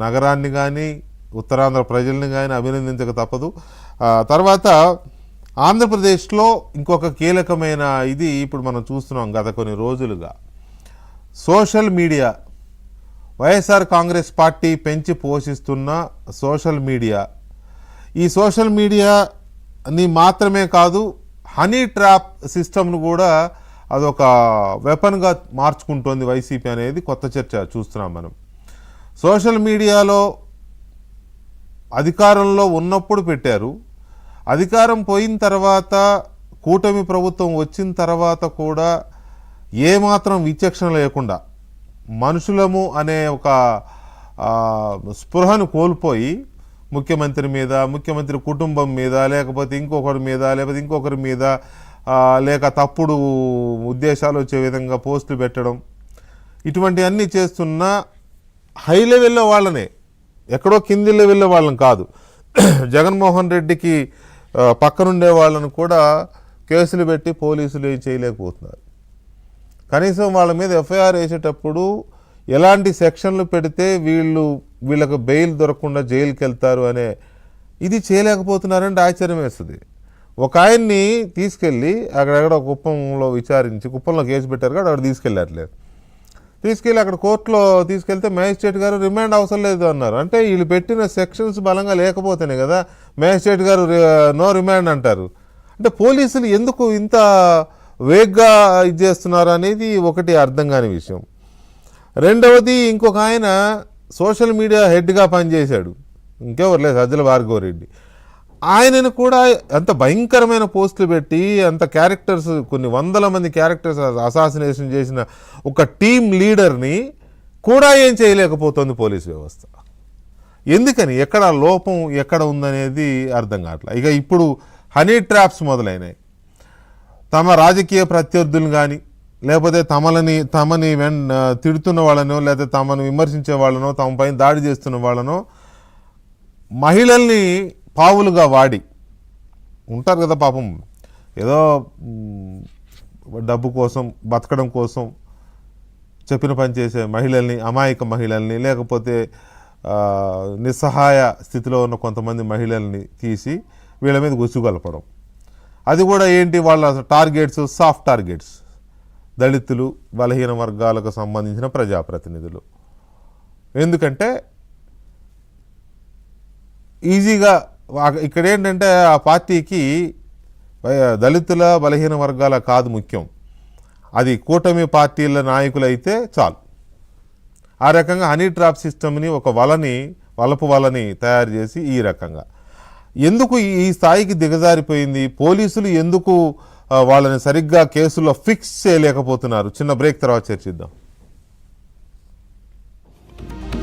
నగరాన్ని కానీ ఉత్తరాంధ్ర ప్రజల్ని కానీ అభినందించక తప్పదు. తర్వాత ఆంధ్రప్రదేశ్లో ఇంకొక కీలకమైన ఇది ఇప్పుడు మనం చూస్తున్నాం గత కొన్ని రోజులుగా. Social media, YSR Congress party పెంచి పోషిస్తున్న సోషల్ మీడియా, ఈ సోషల్ మీడియాని మాత్రమే కాదు, హనీ ట్రాప్ సిస్టమ్ను కూడా అదొక వెపన్గా మార్చుకుంటోంది వైసీపీ అనేది కొత్త చర్చ చూస్తున్నాం మనం. సోషల్ మీడియాలో అధికారంలో ఉన్నప్పుడు పెట్టారు, అధికారం పోయిన తర్వాత కూటమి ప్రభుత్వం వచ్చిన తర్వాత కూడా ఏమాత్రం విచక్షణ లేకుండా మనుషులము అనే ఒక స్పృహను కోల్పోయి ముఖ్యమంత్రి మీద, ముఖ్యమంత్రి కుటుంబం మీద, లేకపోతే ఇంకొకరి మీద లేక తప్పుడు ఉద్దేశాలు వచ్చే విధంగా పోస్టులు పెట్టడం, ఇటువంటివన్నీ చేస్తున్న హై లెవెల్లో వాళ్ళనే, ఎక్కడో కింది లెవెల్లో వాళ్ళని కాదు, జగన్మోహన్ రెడ్డికి పక్కనుండే వాళ్ళను కూడా కేసులు పెట్టి పోలీసులు ఏం చేయలేకపోతున్నారు. కనీసం వాళ్ళ మీద ఎఫ్ఐఆర్ వేసేటప్పుడు ఎలాంటి సెక్షన్లు పెడితే వీళ్ళకు బెయిల్ దొరకకుండా జైలుకి వెళ్తారు అనే ఇది చేయలేకపోతున్నారంటే ఆశ్చర్యం వేస్తుంది. ఒక ఆయన్ని తీసుకెళ్ళి అక్కడెక్కడ కుప్పంలో విచారించి, కుప్పంలో కేసు పెట్టారు కదా, అక్కడ తీసుకెళ్ళి అక్కడ కోర్టులో తీసుకెళ్తే మేజిస్ట్రేట్ గారు రిమాండ్ అవసరం లేదు అన్నారు. అంటే వీళ్ళు పెట్టిన సెక్షన్స్ బలంగా లేకపోతేనే కదా మేజిస్ట్రేట్ గారు నో రిమాండ్ అంటారు. అంటే పోలీసులు ఎందుకు ఇంత వేగ్గా ఇది చేస్తున్నారు అనేది ఒకటి అర్థం కాని విషయం. రెండవది, ఇంకొక ఆయన సోషల్ మీడియా హెడ్గా పనిచేశాడు, ఇంకెవరు లేదు, సజ్జల భార్గవరెడ్డి. ఆయనను కూడా అంత భయంకరమైన పోస్టులు పెట్టి అంత క్యారెక్టర్స్, కొన్ని వందల మంది క్యారెక్టర్స్ అసాసినేషన్ చేసిన ఒక టీమ్ లీడర్ని కూడా ఏం చేయలేకపోతుంది పోలీస్ వ్యవస్థ. ఎందుకని, ఎక్కడ లోపం ఎక్కడ ఉందనేది అర్థం కావట్లేదు. ఇక ఇప్పుడు హనీ ట్రాప్స్ మొదలైనాయి. తమ రాజకీయ ప్రత్యర్థులను కానీ, లేకపోతే తమని తిడుతున్న వాళ్ళనో, లేకపోతే తమను విమర్శించే వాళ్ళనో, తమ పైన దాడి చేస్తున్న వాళ్ళనో మహిళల్ని పావులుగా వాడి ఉంటారు కదా పాపం, ఏదో డబ్బు కోసం, బతకడం కోసం చెప్పిన పని చేసే మహిళల్ని, అమాయక మహిళల్ని, లేకపోతే నిస్సహాయ స్థితిలో ఉన్న కొంతమంది మహిళల్ని తీసి వీళ్ళ మీద గుచ్చుగొలపడం. అది కూడా ఏంటి, వాళ్ళ టార్గెట్స్ సాఫ్ట్ టార్గెట్స్, దళితులు, బలహీన వర్గాలకు సంబంధించిన ప్రజాప్రతినిధులు. ఎందుకంటే ఈజీగా ఇక్కడ ఏంటంటే ఆ పార్టీకి దళితుల, బలహీన వర్గాల కాదు ముఖ్యం, అది కూటమి పార్టీల నాయకులైతే చాలు. ఆ రకంగా హనీ ట్రాప్ సిస్టమ్ని, ఒక వలపు వలని తయారు చేసి ఈ రకంగా ఎందుకు ఈ స్థాయికి దిగజారిపోయింది, పోలీసులు ఎందుకు వాళ్ళని సరిగ్గా కేసులో ఫిక్స్ చేయలేకపోతున్నారు? చిన్న బ్రేక్ తర్వాత చర్చిద్దాం.